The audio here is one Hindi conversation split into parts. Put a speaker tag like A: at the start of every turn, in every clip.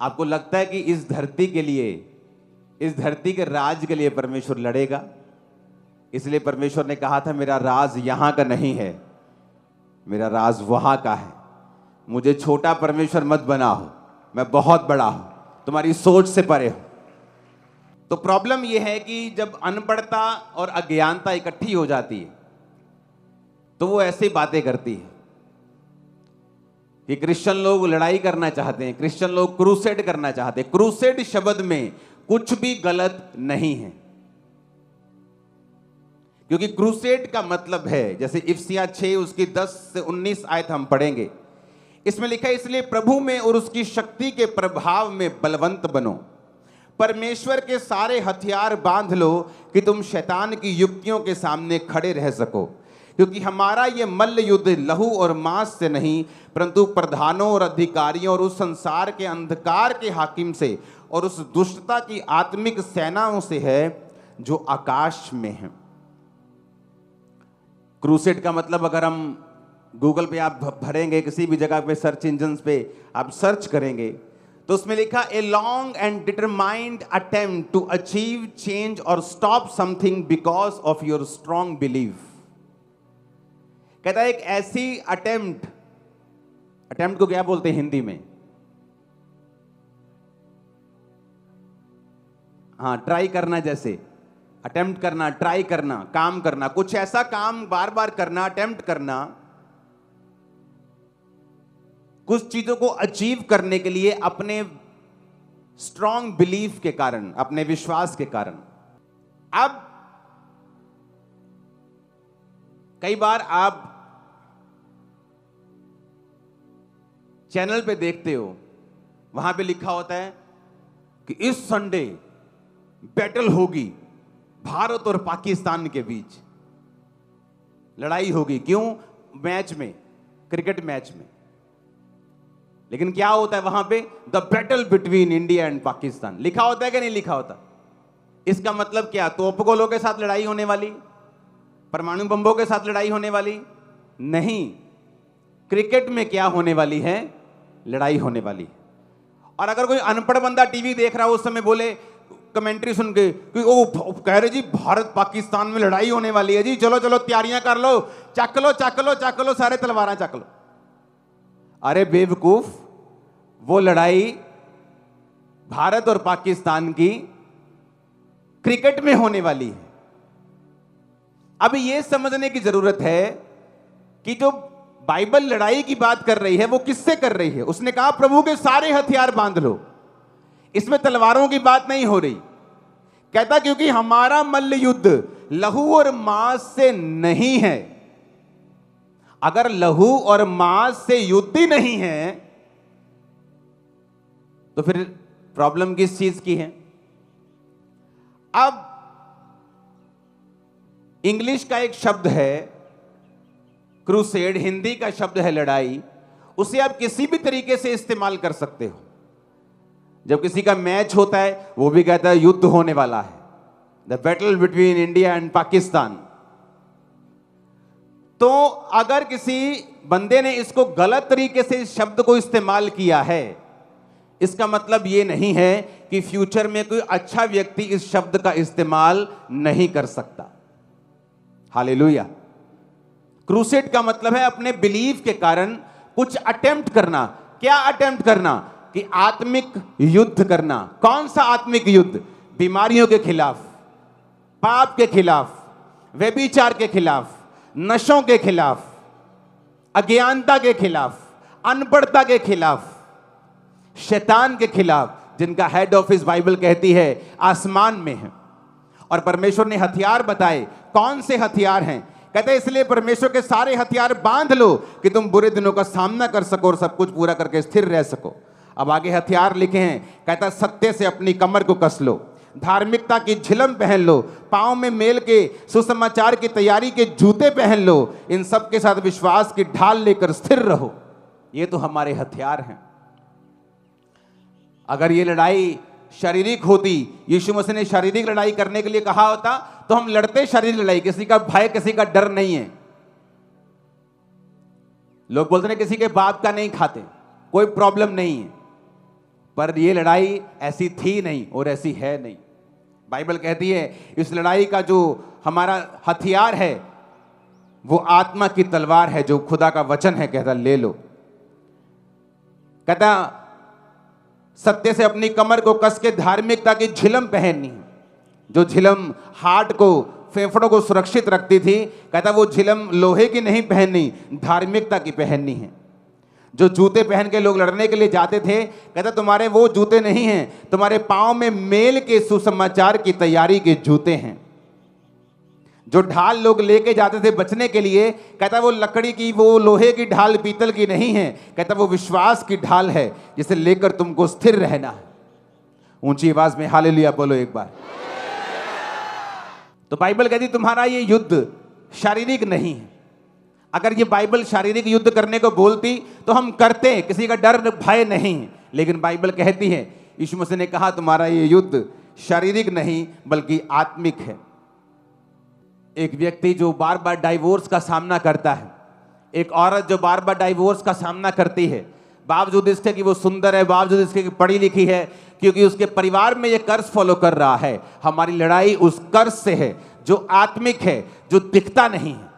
A: आपको लगता है कि इस धरती के लिए, इस धरती के राज के लिए परमेश्वर लड़ेगा? इसलिए परमेश्वर ने कहा था मेरा राज यहां का नहीं है, मेरा राज वहां का है। मुझे छोटा परमेश्वर मत बनाओ, मैं बहुत बड़ा हूं, तुम्हारी सोच से परे हूं। तो प्रॉब्लम यह है कि जब अनपढ़ता और अज्ञानता इकट्ठी हो जाती है तो वो ऐसी बातें करती है कि क्रिश्चियन लोग लड़ाई करना चाहते हैं, क्रिश्चियन लोग क्रूसेड करना चाहते हैं। क्रूसेड शब्द में कुछ भी गलत नहीं है, क्योंकि क्रूसेड का मतलब है, जैसे इफिसियां 6 उसकी 10 से 19 आयत हम पढ़ेंगे, इसमें लिखा है इसलिए प्रभु में और उसकी शक्ति के प्रभाव में बलवंत बनो, परमेश्वर के सारे हथियार बांध लो कि तुम शैतान की युक्तियों के सामने खड़े रह सको, क्योंकि हमारा ये मल्ल युद्ध लहू और मांस से नहीं परंतु प्रधानों और अधिकारियों और उस संसार के अंधकार के हाकिम से और उस दुष्टता की आत्मिक सेनाओं से है जो आकाश में है। क्रूसेड का मतलब अगर हम गूगल पे आप भरेंगे, किसी भी जगह पे सर्च इंजन पे आप सर्च करेंगे तो उसमें लिखा a long and determined attempt to achieve change और stop something because of your strong believe. कहता है एक ऐसी अटेम्प्ट को क्या बोलते हैं हिंदी में? हाँ, ट्राई करना, जैसे अटेम्प्ट करना, ट्राई करना, काम करना, कुछ ऐसा काम बार बार करना, अटेम्प्ट करना, कुछ चीजों को अचीव करने के लिए अपने स्ट्रॉन्ग बिलीफ के कारण, अपने विश्वास के कारण। अब कई बार आप चैनल पे देखते हो, वहां पे लिखा होता है कि इस संडे बैटल होगी भारत और पाकिस्तान के बीच, लड़ाई होगी। क्यों? मैच में, क्रिकेट मैच में। लेकिन क्या होता है वहां पे? The battle between India and Pakistan लिखा होता है कि नहीं लिखा होता? इसका मतलब क्या? तोपगोलों के साथ लड़ाई होने वाली? परमाणु बम्बों के साथ लड़ाई होने वाली? नहीं। क्रिकेट में क्या होने वाली है? लड़ाई होने वाली है। और अगर कोई अनपढ़ बंदा टीवी देख रहा हो उस समय बोले, कमेंट्री सुन के कि ओ कह रहे जी भारत पाकिस्तान में लड़ाई होने वाली है जी, चलो चलो तैयारियां कर लो, चक लो चक लो चक लो, सारे तलवारें चक लो। अरे बेवकूफ, वो लड़ाई भारत और पाकिस्तान की क्रिकेट में होने वाली है। अब यह समझने की जरूरत है कि जो बाइबल लड़ाई की बात कर रही है वो किससे कर रही है? उसने कहा प्रभु के सारे हथियार बांध लो। इसमें तलवारों की बात नहीं हो रही। कहता क्योंकि हमारा मल्ल युद्ध लहू और मांस से नहीं है। अगर लहू और मांस से युद्ध ही नहीं है तो फिर प्रॉब्लम किस चीज की है? अब इंग्लिश का एक शब्द है क्रूसेड, हिंदी का शब्द है लड़ाई। उसे आप किसी भी तरीके से इस्तेमाल कर सकते हो। जब किसी का मैच होता है वो भी कहता है युद्ध होने वाला है, the battle between India and Pakistan. तो अगर किसी बंदे ने इसको गलत तरीके से इस शब्द को इस्तेमाल किया है, इसका मतलब यह नहीं है कि फ्यूचर में कोई अच्छा व्यक्ति इस शब्द का इस्तेमाल नहीं कर सकता। हालेलुया। क्रूसेड का मतलब है अपने बिलीफ के कारण कुछ अटेम्प्ट करना। क्या अटेम्प्ट करना? कि आत्मिक युद्ध करना। कौन सा आत्मिक युद्ध? बीमारियों के खिलाफ, पाप के खिलाफ, व्यभिचार के खिलाफ, नशों के खिलाफ, अज्ञानता के खिलाफ, अनपढ़ता के खिलाफ, शैतान के खिलाफ, जिनका हेड ऑफिस बाइबल कहती है आसमान में है। और परमेश्वर ने हथियार बताए। कौन से हथियार हैं? कहते हैं इसलिए परमेश्वर के सारे हथियार बांध लो कि तुम बुरे दिनों का सामना कर सको और सब कुछ पूरा करके स्थिर रह सको। अब आगे हथियार लिखे हैं। कहता है सत्य से अपनी कमर को कस लो, धार्मिकता की झिलम पहन लो, पांव में मेल के सुसमाचार की तैयारी के जूते पहन लो, इन सब के साथ विश्वास की ढाल लेकर स्थिर रहो। ये तो हमारे हथियार हैं। अगर ये लड़ाई शारीरिक होती, यीशु मसीह ने शारीरिक लड़ाई करने के लिए कहा होता तो हम लड़ते शारीरिक लड़ाई। किसी का भय, किसी का डर नहीं है। लोग बोलते हैं किसी के बाप का नहीं खाते, कोई प्रॉब्लम नहीं है। पर ये लड़ाई ऐसी थी नहीं और ऐसी है नहीं। बाइबल कहती है इस लड़ाई का जो हमारा हथियार है वो आत्मा की तलवार है, जो खुदा का वचन है। कहता ले लो, कहता सत्य से अपनी कमर को कस के धार्मिकता की झिलम पहननी है। जो झिलम हार्ट को, फेफड़ों को सुरक्षित रखती थी, कहता वो झिलम लोहे की नहीं पहननी, धार्मिकता की पहननी है। जो जूते पहन के लोग लड़ने के लिए जाते थे, कहता तुम्हारे वो जूते नहीं हैं, तुम्हारे पांव में मेल के सुसमाचार की तैयारी के जूते हैं। जो ढाल लोग लेके जाते थे बचने के लिए, कहता वो लकड़ी की, वो लोहे की ढाल, पीतल की नहीं है, कहता वो विश्वास की ढाल है जिसे लेकर तुमको स्थिर रहना है। ऊंची आवाज में हालेलुया बोलो एक बार। तो बाइबल कहती तुम्हारा ये युद्ध शारीरिक नहीं है। अगर ये बाइबल शारीरिक युद्ध करने को बोलती तो हम करते, किसी का डर भय नहीं। लेकिन बाइबल कहती है, यीशु मसीह ने कहा तुम्हारा ये युद्ध शारीरिक नहीं बल्कि आत्मिक है। एक व्यक्ति जो बार बार डाइवोर्स का सामना करता है, एक औरत जो बार बार डाइवोर्स का सामना करती है, बावजूद इसके कि वो सुंदर है, बावजूद इसके कि पढ़ी लिखी है, क्योंकि उसके परिवार में ये कर्ज फॉलो कर रहा है। हमारी लड़ाई उस कर्ज से है जो आत्मिक है, जो दिखता नहीं है।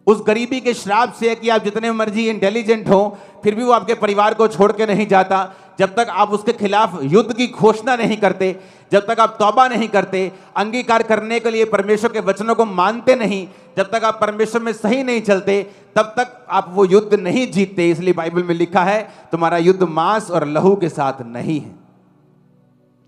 A: उस गरीबी के श्राप से है कि आप जितने मर्जी इंटेलिजेंट हो फिर भी वो आपके परिवार को छोड़ के नहीं जाता। जब तक आप उसके खिलाफ युद्ध की घोषणा नहीं करते, जब तक आप तौबा नहीं करते, अंगीकार करने के लिए परमेश्वर के वचनों को मानते नहीं, जब तक आप परमेश्वर में सही नहीं चलते, तब तक आप वो युद्ध नहीं जीतते। इसलिए बाइबल में लिखा है तुम्हारा युद्ध मांस और लहू के साथ नहीं है।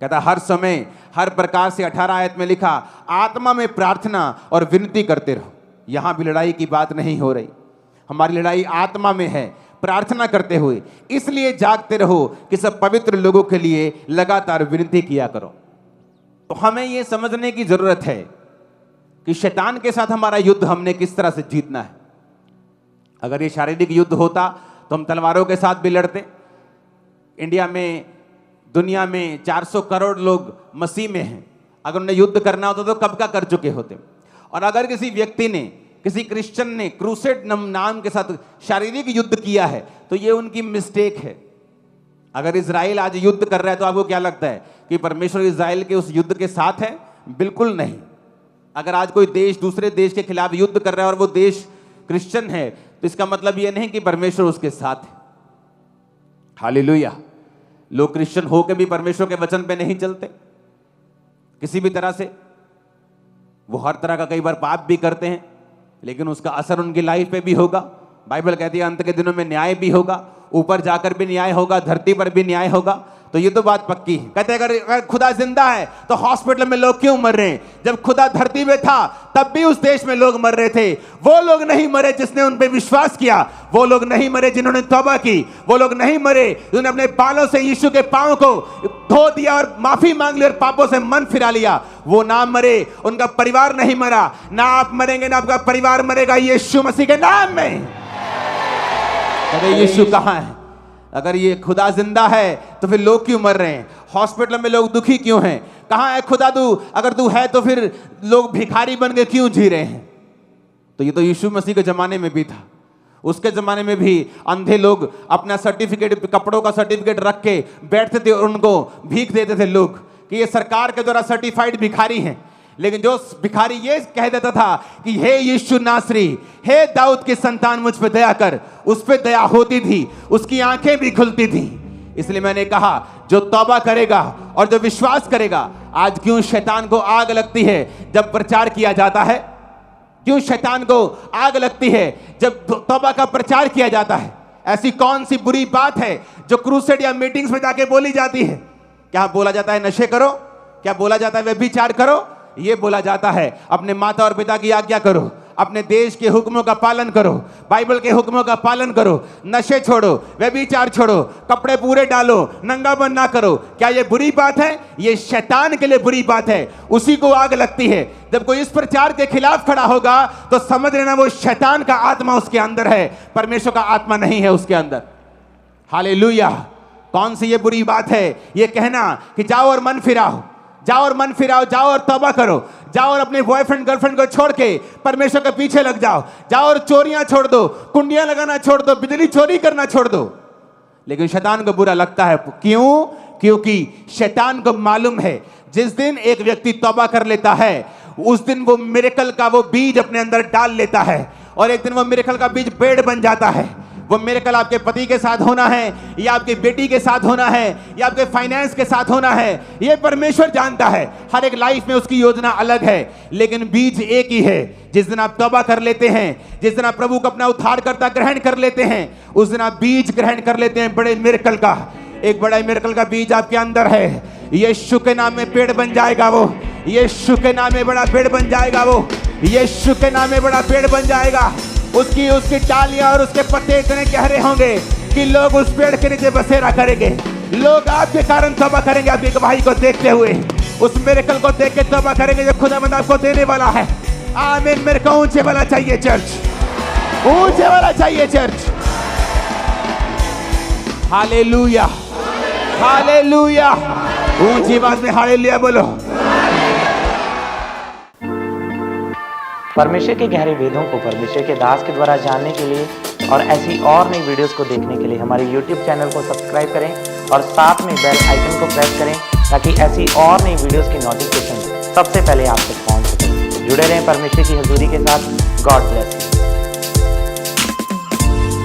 A: कहता हर समय हर प्रकार से 18 आयत में लिखा आत्मा में प्रार्थना और विनती करते रहो। यहां भी लड़ाई की बात नहीं हो रही, हमारी लड़ाई आत्मा में है। प्रार्थना करते हुए इसलिए जागते रहो कि सब पवित्र लोगों के लिए लगातार विनती किया करो। तो हमें यह समझने की जरूरत है कि शैतान के साथ हमारा युद्ध हमने किस तरह से जीतना है। अगर ये शारीरिक युद्ध होता तो हम तलवारों के साथ भी लड़ते। इंडिया में, दुनिया में 400 करोड़ लोग मसीह में हैं। अगर उन्हें युद्ध करना होता तो कब का कर चुके होते। और अगर किसी व्यक्ति ने, किसी क्रिश्चियन ने क्रूसेड नाम के साथ शारीरिक युद्ध किया है तो ये उनकी मिस्टेक है। अगर इजराइल आज युद्ध कर रहा है तो आपको क्या लगता है कि परमेश्वर इजराइल के उस युद्ध के साथ है? बिल्कुल नहीं। अगर आज कोई देश दूसरे देश के खिलाफ युद्ध कर रहा है और वो देश क्रिश्चियन है तो इसका मतलब ये नहीं कि परमेश्वर उसके साथ है। हालेलुया। लोग क्रिश्चियन होकर भी परमेश्वर के वचन पे नहीं चलते किसी भी तरह से। वो हर तरह का कई बार पाप भी करते हैं, लेकिन उसका असर उनकी लाइफ पे भी होगा। बाइबल कहती है अंत के दिनों में न्याय भी होगा, ऊपर जाकर भी न्याय होगा, धरती पर भी न्याय होगा। तो ये तो बात पक्की है। कहते हैं अगर खुदा जिंदा है तो हॉस्पिटल में लोग क्यों मर रहे हैं? जब खुदा धरती में था तब भी उस देश में लोग मर रहे थे। वो लोग नहीं मरे जिसने उन पे विश्वास किया, वो लोग नहीं मरे जिन्होंने तौबा की, वो लोग नहीं मरे जिन्होंने अपने बालों से यीशु के पांव को धो दिया और माफी मांग ली और पापों से मन फिरा लिया। वो ना मरे, उनका परिवार नहीं मरा। ना आप मरेंगे ना आपका परिवार मरेगा, यीशु मसीह के नाम में। अरे यीशु कहां है? अगर ये खुदा जिंदा है तो फिर लोग क्यों मर रहे हैं? हॉस्पिटल में लोग दुखी क्यों हैं? कहां है खुदा तू? अगर तू है तो फिर लोग भिखारी बन के क्यों जी रहे हैं? तो ये तो यीशु मसीह के जमाने में भी था। उसके जमाने में भी अंधे लोग अपना सर्टिफिकेट, कपड़ों का सर्टिफिकेट रख के बैठते थे और उनको भीख देते थे लोग कि ये सरकार के द्वारा सर्टिफाइड भिखारी हैं। लेकिन जो भिखारी ये कह देता था कि हे यीशु नासरी, हे दाऊद की संतान, मुझ पे दया कर, उस पे दया होती थी, उसकी आंखें भी खुलती थी। इसलिए मैंने कहा जो तौबा करेगा और जो विश्वास करेगा। आज क्यों शैतान को आग लगती है जब प्रचार किया जाता है? क्यों शैतान को आग लगती है जब तौबा का प्रचार किया जाता है? ऐसी कौन सी बुरी बात है जो क्रूसेड या मीटिंग्स में जाके बोली जाती है? क्या बोला जाता है नशे करो? क्या बोला जाता है व्यभिचार करो? ये बोला जाता है अपने माता और पिता की आज्ञा करो, अपने देश के हुक्मों का पालन करो, बाइबल के हुक्मों का पालन करो, नशे छोड़ो, व्यभिचार छोड़ो, कपड़े पूरे डालो, नंगापन ना करो। क्या ये बुरी बात है? ये शैतान के लिए बुरी बात है। उसी को आग लगती है। जब कोई इस प्रचार के खिलाफ खड़ा होगा तो समझ लेना वो शैतान का आत्मा उसके अंदर है, परमेश्वर का आत्मा नहीं है उसके अंदर। हालेलुया। कौन सी ये बुरी बात है ये कहना कि जाओ और मन फिराओ, जाओ और मन फिराओ, जाओ और तौबा करो, जाओ और अपने बॉयफ्रेंड गर्लफ्रेंड को छोड़ के परमेश्वर के पीछे लग जाओ, जाओ और चोरियां छोड़ दो, कुंडियां लगाना छोड़ दो, बिजली चोरी करना छोड़ दो। लेकिन शैतान को बुरा लगता है। क्यों? क्योंकि शैतान को मालूम है जिस दिन एक व्यक्ति तौबा कर लेता है उस दिन वो मिरेकल का वो बीज अपने अंदर डाल लेता है और एक दिन वो मिरेकल का बीज पेड़ बन जाता है। वो मिरेकल आपके पति के साथ होना है या आपकी बेटी के साथ होना है या आपके फाइनेंस के साथ होना है, ये परमेश्वर जानता है। हर एक लाइफ में उसकी योजना अलग है, लेकिन बीज एक ही है। जिस दिन आप तौबा कर लेते हैं, जिस दिन आप प्रभु को अपना उद्धारकर्ता ग्रहण कर लेते हैं, उस दिन आप बीज ग्रहण कर लेते हैं बड़े मिरेकल का। एक बड़ा मिरेकल का बीज आपके अंदर है। यीशु के नाम में पेड़ बन जाएगा वो। यीशु के नाम में बड़ा पेड़ बन जाएगा वो। यीशु के नाम में बड़ा पेड़ बन जाएगा। उसकी डालियां और उसके पत्ते इतने गहरे होंगे कि लोग उस पेड़ के नीचे बसेरा करेंगे। लोग आपके कारण तौबा करेंगे, आपकी गवाही को देखते हुए, उस मिरेकल को देख के तौबा करेंगे जो खुदावंद आपको देने वाला है। आमीन। मेरे को ऊंचे वाला चाहिए चर्च, ऊंचे वाला चाहिए चर्च। Hallelujah, hallelujah. ऊंची आवाज में हालेलुया बोलो।
B: परमेश्वर के गहरे वेदों को परमेश्वर के दास के द्वारा जानने के लिए और ऐसी और नई वीडियोस को देखने के लिए हमारे YouTube चैनल को सब्सक्राइब करें और साथ में बेल आइकन को प्रेस करें ताकि ऐसी और नई वीडियोस की नोटिफिकेशन सबसे पहले आप तक पहुंच सके। जुड़े रहें परमेश्वर की हजूरी के साथ। God bless.